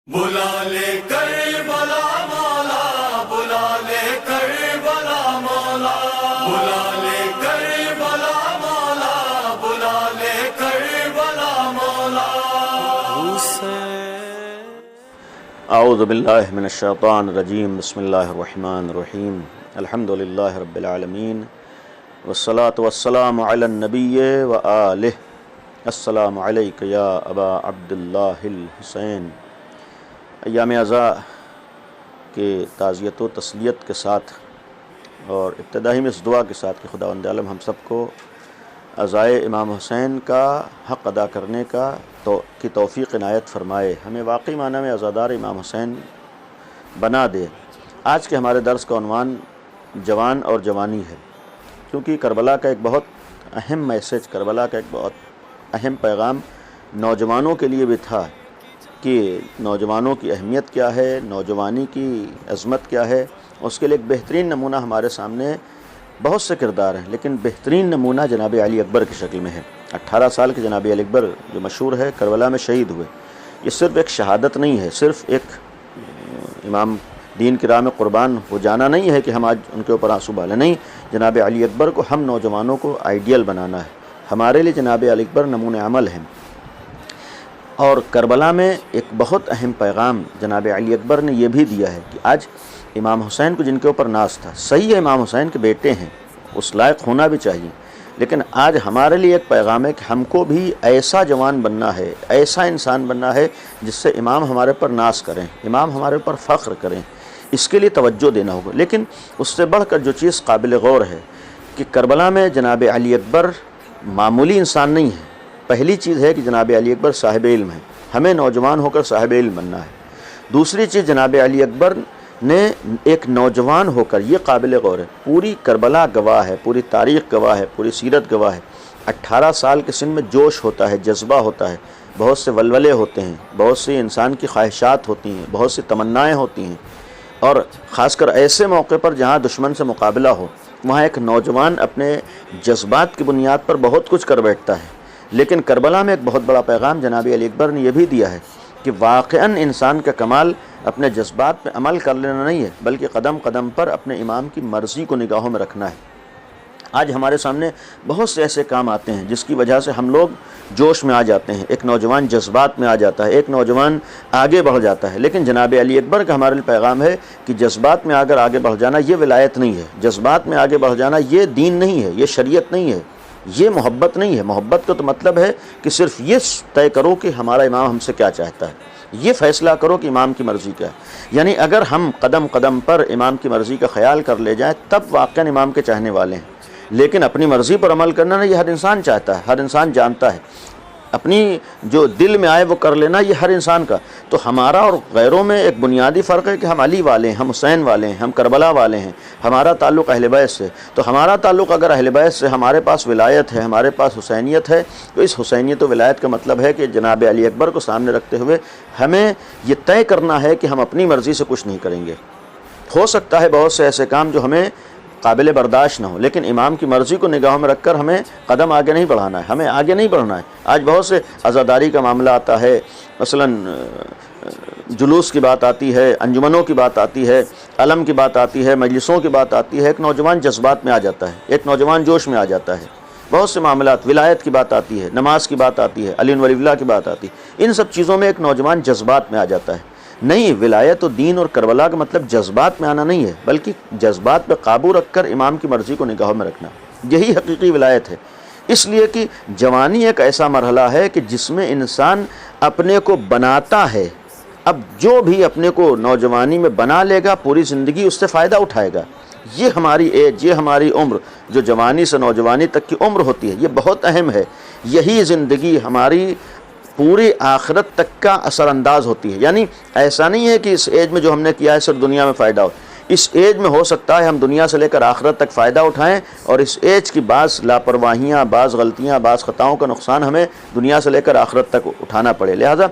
بلا لے کربلا مولا، بلا لے کربلا مولا، بلا لے کربلا مولا، بلا لے کربلا مولا۔ اعوذ باللہ من الشیطان الرجیم، بسم اللہ الرحمن الرحیم، الحمد للہ رب العالمین، والصلاة والسلام علی النبی وآلہ۔ السلام علیک یا ابا عبداللہ الحسین۔ ایام عزاء کے تعزیت و تسلیت کے ساتھ اور ابتدائی میں اس دعا کے ساتھ کہ خداوند عالم ہم سب کو عزائے امام حسین کا حق ادا کرنے کی توفیق عنایت فرمائے، ہمیں واقعی معنی میں عزادار امام حسین بنا دے۔ آج کے ہمارے درس کا عنوان جوان اور جوانی ہے، کیونکہ کربلا کا ایک بہت اہم میسج، کربلا کا ایک بہت اہم پیغام نوجوانوں کے لیے بھی تھا کہ نوجوانوں کی اہمیت کیا ہے، نوجوانی کی عظمت کیا ہے۔ اس کے لیے ایک بہترین نمونہ ہمارے سامنے بہت سے کردار ہیں، لیکن بہترین نمونہ جناب علی اکبر کی شکل میں ہے۔ 18 سال کے جناب علی اکبر جو مشہور ہے، کربلا میں شہید ہوئے۔ یہ صرف ایک شہادت نہیں ہے، صرف ایک امام دین کی راہ میں قربان ہو جانا نہیں ہے کہ ہم آج ان کے اوپر آنسو بالیں، نہیں، جناب علی اکبر کو ہم نوجوانوں کو آئیڈیل بنانا ہے۔ ہمارے لیے جناب علی اکبر نمونہ عمل ہیں۔ اور کربلا میں ایک بہت اہم پیغام جناب علی اکبر نے یہ بھی دیا ہے کہ آج امام حسین کو جن کے اوپر ناز تھا، صحیح ہے امام حسین کے بیٹے ہیں، اس لائق ہونا بھی چاہیے، لیکن آج ہمارے لیے ایک پیغام ہے کہ ہم کو بھی ایسا جوان بننا ہے، ایسا انسان بننا ہے جس سے امام ہمارے پر ناز کریں، امام ہمارے اوپر فخر کریں۔ اس کے لیے توجہ دینا ہوگا۔ لیکن اس سے بڑھ کر جو چیز قابل غور ہے کہ کربلا میں جناب علی اکبر معمولی انسان نہیں ہے۔ پہلی چیز ہے کہ جناب علی اکبر صاحب علم ہے، ہمیں نوجوان ہو کر صاحب علم بننا ہے۔ دوسری چیز، جناب علی اکبر نے ایک نوجوان ہو کر، یہ قابل غور ہے، پوری کربلا گواہ ہے، پوری تاریخ گواہ ہے، پوری سیرت گواہ ہے۔ 18 سال کے سن میں جوش ہوتا ہے، جذبہ ہوتا ہے، بہت سے ولولے ہوتے ہیں، بہت سی انسان کی خواہشات ہوتی ہیں، بہت سی تمنائیں ہوتی ہیں، اور خاص کر ایسے موقع پر جہاں دشمن سے مقابلہ ہو، وہاں ایک نوجوان اپنے جذبات کی بنیاد پر بہت کچھ کر بیٹھتا ہے۔ لیکن کربلا میں ایک بہت بڑا پیغام جناب علی اکبر نے یہ بھی دیا ہے کہ واقعاً انسان کا کمال اپنے جذبات پہ عمل کر لینا نہیں ہے، بلکہ قدم قدم پر اپنے امام کی مرضی کو نگاہوں میں رکھنا ہے۔ آج ہمارے سامنے بہت سے ایسے کام آتے ہیں جس کی وجہ سے ہم لوگ جوش میں آ جاتے ہیں، ایک نوجوان جذبات میں آ جاتا ہے، ایک نوجوان آگے بڑھ جاتا ہے۔ لیکن جناب علی اکبر کا ہمارے لیے پیغام ہے کہ جذبات میں اگر آگے بڑھ جانا یہ ولایت نہیں ہے، جذبات میں آگے بڑھ جانا یہ دین نہیں ہے، یہ شریعت نہیں ہے، یہ محبت نہیں ہے۔ محبت کا تو مطلب ہے کہ صرف یہ طے کرو کہ ہمارا امام ہم سے کیا چاہتا ہے، یہ فیصلہ کرو کہ امام کی مرضی کیا ہے۔ یعنی اگر ہم قدم قدم پر امام کی مرضی کا خیال کر لے جائیں تب واقعاً امام کے چاہنے والے ہیں، لیکن اپنی مرضی پر عمل کرنا نا، یہ ہر انسان چاہتا ہے، ہر انسان جانتا ہے، اپنی جو دل میں آئے وہ کر لینا یہ ہر انسان کا۔ تو ہمارا اور غیروں میں ایک بنیادی فرق ہے کہ ہم علی والے ہیں، ہم حسین والے ہیں، ہم کربلا والے ہیں، ہمارا تعلق اہل بیت سے۔ تو ہمارا تعلق اگر اہل بیت سے، ہمارے پاس ولایت ہے، ہمارے پاس حسینیت ہے، تو اس حسینیت و ولایت کا مطلب ہے کہ جناب علی اکبر کو سامنے رکھتے ہوئے ہمیں یہ طے کرنا ہے کہ ہم اپنی مرضی سے کچھ نہیں کریں گے۔ ہو سکتا ہے بہت سے ایسے کام جو ہمیں قابل برداشت نہ ہو، لیکن امام کی مرضی کو نگاہوں میں رکھ کر ہمیں قدم آگے نہیں بڑھانا ہے، ہمیں آگے نہیں بڑھنا ہے۔ آج بہت سے عزاداری کا معاملہ آتا ہے، مثلا جلوس کی بات آتی ہے، انجمنوں کی بات آتی ہے، علم کی بات آتی ہے، مجلسوں کی بات آتی ہے، ایک نوجوان جذبات میں آ جاتا ہے، ایک نوجوان جوش میں آ جاتا ہے۔ بہت سے معاملات، ولایت کی بات آتی ہے، نماز کی بات آتی ہے، علی ولی اللہ کی بات آتی ہے، ان سب چیزوں میں ایک نوجوان جذبات میں آ جاتا ہے۔ نہیں، ولایت و دین اور کربلا کا مطلب جذبات میں آنا نہیں ہے، بلکہ جذبات پہ قابو رکھ کر امام کی مرضی کو نگاہوں میں رکھنا، یہی حقیقی ولایت ہے۔ اس لیے کہ جوانی ایک ایسا مرحلہ ہے کہ جس میں انسان اپنے کو بناتا ہے۔ اب جو بھی اپنے کو نوجوانی میں بنا لے گا پوری زندگی اس سے فائدہ اٹھائے گا۔ یہ ہماری ایج، یہ ہماری عمر، جو جوانی سے نوجوانی تک کی عمر ہوتی ہے، یہ بہت اہم ہے۔ یہی زندگی ہماری پوری آخرت تک کا اثر انداز ہوتی ہے۔ یعنی ایسا نہیں ہے کہ اس ایج میں جو ہم نے کیا ہے صرف دنیا میں فائدہ ہو، اس ایج میں ہو سکتا ہے ہم دنیا سے لے کر آخرت تک فائدہ اٹھائیں، اور اس ایج کی بعض لاپرواہیاں، بعض غلطیاں، بعض خطاؤں کا نقصان ہمیں دنیا سے لے کر آخرت تک اٹھانا پڑے۔ لہذا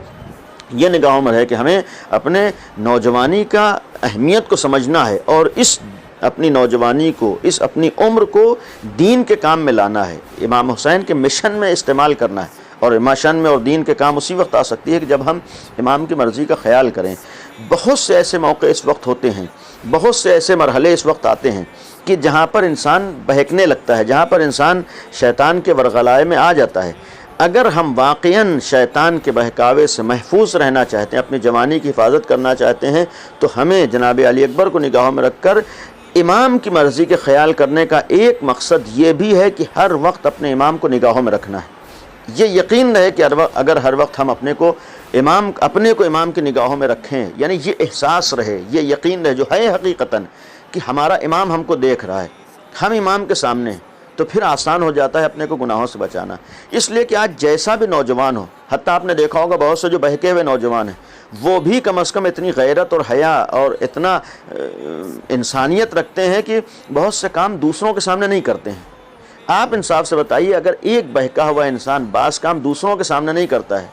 یہ نگاہوں میں ہے کہ ہمیں اپنے نوجوانی کا اہمیت کو سمجھنا ہے، اور اس اپنی نوجوانی کو، اس اپنی عمر کو دین کے کام میں لانا ہے، امام حسین کے مشن میں استعمال کرنا ہے۔ اور شان میں اور دین کے کام اسی وقت آ سکتی ہے کہ جب ہم امام کی مرضی کا خیال کریں۔ بہت سے ایسے موقع اس وقت ہوتے ہیں، بہت سے ایسے مرحلے اس وقت آتے ہیں کہ جہاں پر انسان بہکنے لگتا ہے، جہاں پر انسان شیطان کے ورغلائے میں آ جاتا ہے۔ اگر ہم واقعاً شیطان کے بہکاوے سے محفوظ رہنا چاہتے ہیں، اپنی جوانی کی حفاظت کرنا چاہتے ہیں، تو ہمیں جناب علی اکبر کو نگاہوں میں رکھ کر امام کی مرضی کے خیال کرنے کا ایک مقصد یہ بھی ہے کہ ہر وقت اپنے امام کو نگاہوں میں رکھنا ہے۔ یہ یقین رہے کہ اگر ہر وقت ہم اپنے کو امام کی نگاہوں میں رکھیں، یعنی یہ احساس رہے، یہ یقین رہے جو ہے حقیقتاً کہ ہمارا امام ہم کو دیکھ رہا ہے، ہم امام کے سامنے ہیں، تو پھر آسان ہو جاتا ہے اپنے کو گناہوں سے بچانا۔ اس لیے کہ آج جیسا بھی نوجوان ہو، حتیٰ آپ نے دیکھا ہوگا بہت سے جو بہکے ہوئے نوجوان ہیں، وہ بھی کم از کم اتنی غیرت اور حیا اور اتنا انسانیت رکھتے ہیں کہ بہت سے کام دوسروں کے سامنے نہیں کرتے ہیں۔ آپ انصاف سے بتائیے، اگر ایک بہکا ہوا انسان بعض کام دوسروں کے سامنے نہیں کرتا ہے،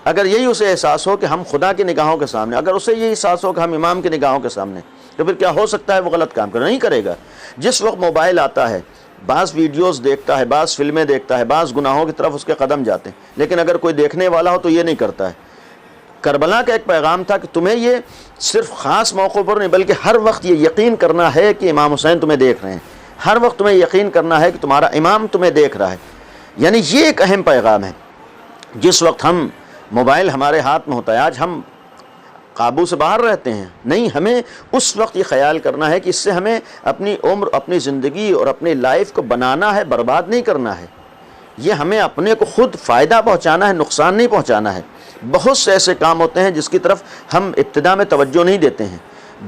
اگر یہی اسے احساس ہو کہ ہم خدا کی نگاہوں کے سامنے، اگر اسے یہی احساس ہو کہ ہم امام کی نگاہوں کے سامنے، تو پھر کیا ہو سکتا ہے وہ غلط کام نہیں کرے گا۔ جس وقت موبائل آتا ہے، بعض ویڈیوز دیکھتا ہے، بعض فلمیں دیکھتا ہے، بعض گناہوں کی طرف اس کے قدم جاتے ہیں، لیکن اگر کوئی دیکھنے والا ہو تو یہ نہیں کرتا ہے۔ کربلا کا ایک پیغام تھا کہ تمہیں یہ صرف خاص موقعوں پر نہیں بلکہ ہر وقت یہ یقین کرنا ہے کہ امام حسین تمہیں دیکھ رہے ہیں، ہر وقت تمہیں یقین کرنا ہے کہ تمہارا امام تمہیں دیکھ رہا ہے۔ یعنی یہ ایک اہم پیغام ہے۔ جس وقت ہم موبائل ہمارے ہاتھ میں ہوتا ہے، آج ہم قابو سے باہر رہتے ہیں، نہیں، ہمیں اس وقت یہ خیال کرنا ہے کہ اس سے ہمیں اپنی عمر، اپنی زندگی اور اپنی لائف کو بنانا ہے، برباد نہیں کرنا ہے۔ یہ ہمیں اپنے کو خود فائدہ پہنچانا ہے، نقصان نہیں پہنچانا ہے۔ بہت سے ایسے کام ہوتے ہیں جس کی طرف ہم ابتدا میں توجہ نہیں دیتے ہیں،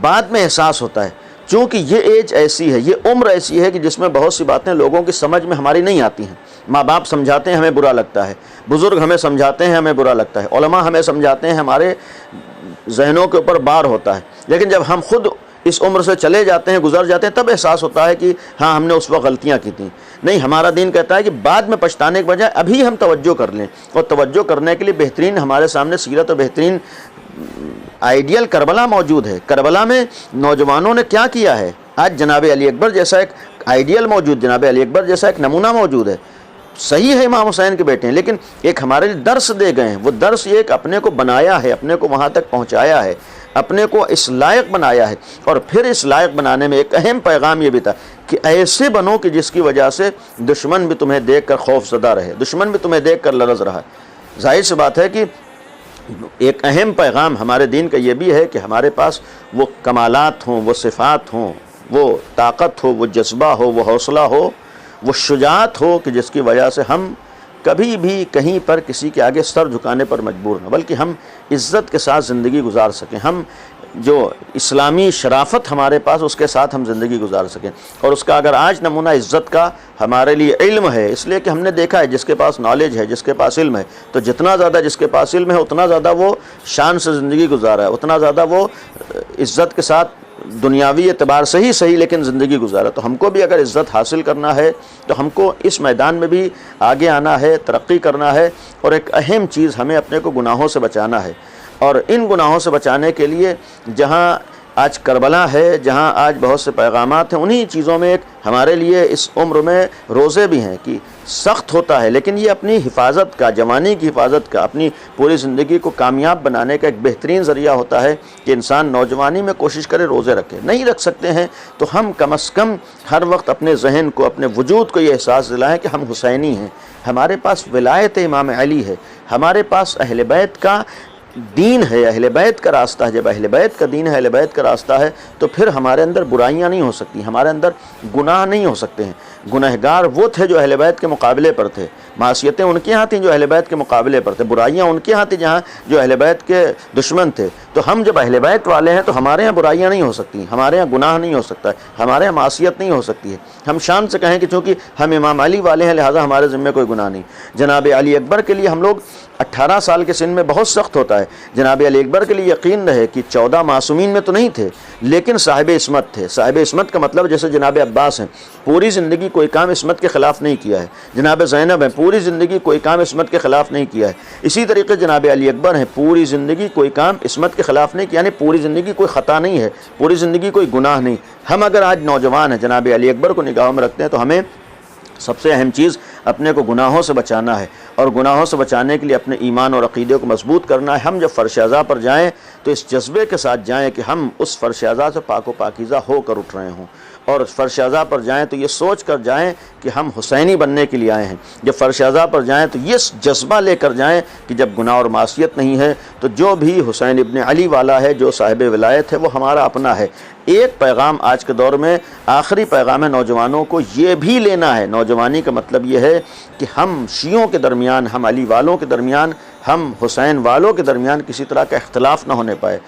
بعد میں احساس ہوتا ہے، چونکہ یہ ایج ایسی ہے، یہ عمر ایسی ہے کہ جس میں بہت سی باتیں لوگوں کی سمجھ میں ہماری نہیں آتی ہیں۔ ماں باپ سمجھاتے ہیں، ہمیں برا لگتا ہے، بزرگ ہمیں سمجھاتے ہیں، ہمیں برا لگتا ہے، علماء ہمیں سمجھاتے ہیں، ہمارے ذہنوں کے اوپر بار ہوتا ہے، لیکن جب ہم خود اس عمر سے چلے جاتے ہیں، گزر جاتے ہیں، تب احساس ہوتا ہے کہ ہاں ہم نے اس وقت غلطیاں کی تھیں۔ نہیں، ہمارا دین کہتا ہے کہ بعد میں پچھتانے کے بجائے ابھی ہم توجہ کر لیں، اور توجہ کرنے کے لیے بہترین ہمارے سامنے سیرت اور بہترین آئیڈیل کربلا موجود ہے۔ کربلا میں نوجوانوں نے کیا کیا ہے؟ آج جناب علی اکبر جیسا ایک آئیڈیل موجود، جناب علی اکبر جیسا ایک نمونہ موجود ہے۔ صحیح ہے امام حسین کے بیٹے ہیں، لیکن ایک ہمارے لیے درس دے گئے ہیں۔ وہ درس یہ کہ اپنے کو بنایا ہے، اپنے کو وہاں تک پہنچایا ہے، اپنے کو اس لائق بنایا ہے، اور پھر اس لائق بنانے میں ایک اہم پیغام یہ بھی تھا کہ ایسے بنو کہ جس کی وجہ سے دشمن بھی تمہیں دیکھ کر خوف زدہ رہے، دشمن بھی تمہیں دیکھ کر لرز رہا ہے۔ ظاہر سی بات ہے کہ ایک اہم پیغام ہمارے دین کا یہ بھی ہے کہ ہمارے پاس وہ کمالات ہوں، وہ صفات ہوں، وہ طاقت ہو، وہ جذبہ ہو، وہ حوصلہ ہو، وہ شجاعت ہو کہ جس کی وجہ سے ہم کبھی بھی کہیں پر کسی کے آگے سر جھکانے پر مجبور نہ، بلکہ ہم عزت کے ساتھ زندگی گزار سکیں، ہم جو اسلامی شرافت ہمارے پاس اس کے ساتھ ہم زندگی گزار سکیں۔ اور اس کا اگر آج نمونہ عزت کا ہمارے لیے علم ہے، اس لیے کہ ہم نے دیکھا ہے جس کے پاس نالج ہے، جس کے پاس علم ہے، تو جتنا زیادہ جس کے پاس علم ہے اتنا زیادہ وہ شان سے زندگی گزارا ہے، اتنا زیادہ وہ عزت کے ساتھ دنیاوی اعتبار سے ہی صحیح لیکن زندگی گزارا۔ تو ہم کو بھی اگر عزت حاصل کرنا ہے تو ہم کو اس میدان میں بھی آگے آنا ہے، ترقی کرنا ہے، اور ایک اہم چیز ہمیں اپنے کو گناہوں سے بچانا ہے۔ اور ان گناہوں سے بچانے کے لیے جہاں آج کربلا ہے، جہاں آج بہت سے پیغامات ہیں، انہی چیزوں میں ایک ہمارے لیے اس عمر میں روزے بھی ہیں کہ سخت ہوتا ہے، لیکن یہ اپنی حفاظت کا، جوانی کی حفاظت کا، اپنی پوری زندگی کو کامیاب بنانے کا ایک بہترین ذریعہ ہوتا ہے کہ انسان نوجوانی میں کوشش کرے روزے رکھے۔ نہیں رکھ سکتے ہیں تو ہم کم از کم ہر وقت اپنے ذہن کو، اپنے وجود کو یہ احساس دلائیں کہ ہم حسینی ہیں، ہمارے پاس ولایت امام علی ہے، ہمارے پاس اہل بیت کا دین ہے، اہل بیت کا راستہ ہے۔ جب اہل بیت کا دین ہے، اہل بیت کا راستہ ہے، تو پھر ہمارے اندر برائیاں نہیں ہو سکتی، ہمارے اندر گناہ نہیں ہو سکتے ہیں۔ گنہگار وہ تھے جو اہل بیت کے مقابلے پر تھے، معصیتیں ان کے ہاں تھیں جو اہل بیت کے مقابلے پر تھے، برائیاں ان کے ہاں تھیں جہاں جو اہل بیت کے دشمن تھے۔ تو ہم جب اہل بیت والے ہیں تو ہمارے ہاں برائیاں نہیں ہو سکتی، ہمارے ہاں گناہ نہیں ہو سکتا ہے، ہمارے ہاں معصیت نہیں ہو سکتی ہے۔ ہم شان سے کہیں کہ چونکہ ہم امام علی والے ہیں لہٰذا ہمارے ذمہ کوئی گناہ نہیں۔ جناب علی اکبر کے لیے ہم لوگ 18 سال کے سن میں بہت سخت ہوتا ہے۔ جناب علی اکبر کے لیے یقین رہے کہ 14 معصومین میں تو نہیں تھے لیکن صاحب عصمت تھے۔ صاحب عصمت کا مطلب جیسے جناب عباس ہیں، پوری زندگی کوئی کام عصمت کے خلاف نہیں کیا ہے۔ جناب زینب ہیں، پوری زندگی کوئی کام عصمت کے خلاف نہیں کیا ہے۔ اسی طریقے جناب علی اکبر ہیں، پوری زندگی کوئی کام عصمت کے خلاف نہیں کیا، یعنی پوری زندگی کوئی خطا نہیں ہے، پوری زندگی کوئی گناہ نہیں۔ ہم اگر آج نوجوان ہیں، جناب علی اکبر کو نگاہوں میں رکھتے ہیں، تو ہمیں سب سے اہم چیز اپنے کو گناہوں سے بچانا ہے، اور گناہوں سے بچانے کے لیے اپنے ایمان اور عقیدے کو مضبوط کرنا ہے۔ ہم جب فرش اعضاء پر جائیں تو اس جذبے کے ساتھ جائیں کہ ہم اس فرش اعضاء سے پاک و پاکیزہ ہو کر اٹھ رہے ہوں، اور فرش اعضاء پر جائیں تو یہ سوچ کر جائیں کہ ہم حسینی بننے کے لیے آئے ہیں۔ جب فرش اعضاء پر جائیں تو یہ جذبہ لے کر جائیں کہ جب گناہ اور معصیت نہیں ہے تو جو بھی حسین ابن علی والا ہے، جو صاحب ولایت ہے، وہ ہمارا اپنا ہے۔ ایک پیغام آج کے دور میں آخری پیغام ہے نوجوانوں کو یہ بھی لینا ہے۔ نوجوانی کا مطلب یہ ہے کہ ہم شیعوں کے درمیان، ہم علی والوں کے درمیان، ہم حسین والوں کے درمیان کسی طرح کا اختلاف نہ ہونے پائے۔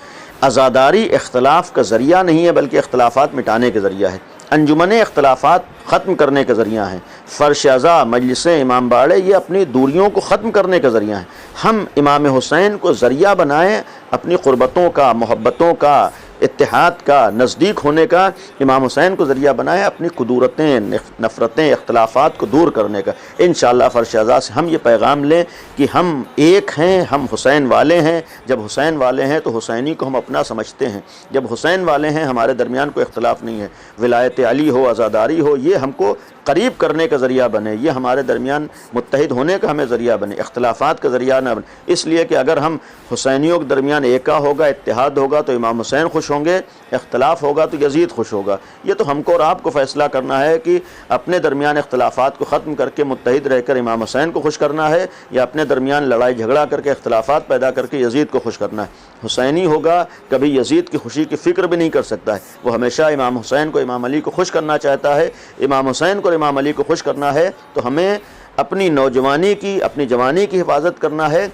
عزاداری اختلاف کا ذریعہ نہیں ہے بلکہ اختلافات مٹانے کے ذریعہ ہے۔ انجمنیں اختلافات ختم کرنے کا ذریعہ ہیں۔ فرش اعضاء، مجلسیں، امام باڑے یہ اپنی دوریوں کو ختم کرنے کا ذریعہ ہیں۔ ہم امام حسین کو ذریعہ بنائیں اپنی قربتوں کا، محبتوں کا، اتحاد کا، نزدیک ہونے کا۔ امام حسین کو ذریعہ بنائیں اپنی قدورتیں، نفرتیں، اختلافات کو دور کرنے کا۔ انشاءاللہ فرش اعضاء سے ہم یہ پیغام لیں کہ ہم ایک ہیں، ہم حسین والے ہیں۔ جب حسین والے ہیں تو حسینی کو ہم اپنا سمجھتے ہیں۔ جب حسین والے ہیں ہمارے درمیان کوئی اختلاف نہیں ہے۔ ولایت علی ہو، عزاداری ہو، یہ ہم کو قریب کرنے کا ذریعہ بنے، یہ ہمارے درمیان متحد ہونے کا ہمیں ذریعہ بنے، اختلافات کا ذریعہ نہ بنے۔ اس لیے کہ اگر ہم حسینیوں کے درمیان ایکا ہوگا، اتحاد ہوگا تو امام حسین خوش ہوں گے، اختلاف ہوگا تو یزید خوش ہوگا۔ یہ تو ہم کو اور آپ کو فیصلہ کرنا ہے کہ اپنے درمیان اختلافات کو ختم کر کے متحد رہ کر امام حسین کو خوش کرنا ہے، یا اپنے درمیان لڑائی جھگڑا کر کے اختلافات پیدا کر کے یزید کو خوش کرنا ہے۔ حسینی ہوگا کبھی یزید کی خوشی کی فکر بھی نہیں کر سکتا ہے، وہ ہمیشہ امام حسین کو، امام علی کو خوش کرنا چاہتا ہے۔ امام حسین کو اور امام علی کو خوش کرنا ہے تو ہمیں اپنی نوجوانی کی، اپنی جوانی کی حفاظت کرنا ہے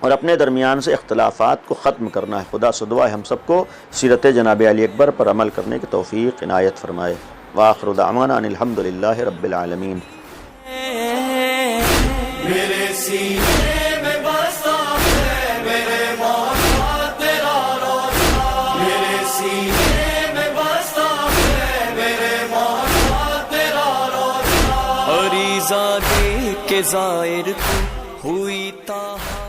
اور اپنے درمیان سے اختلافات کو ختم کرنا ہے۔ خدا سے دعا ہے ہم سب کو سیرت جناب علی اکبر پر عمل کرنے کی توفیق عنایت فرمائے۔ وآخر دعوانا ان الحمدللہ رب العالمین۔ میرے سینے میں بسا ہے میرے مولا تیرا روزہ، میرے سینے میں بسا ہے میرے مولا تیرا روزہ، عریضہ دے کے زائر کو ہوئی تاہا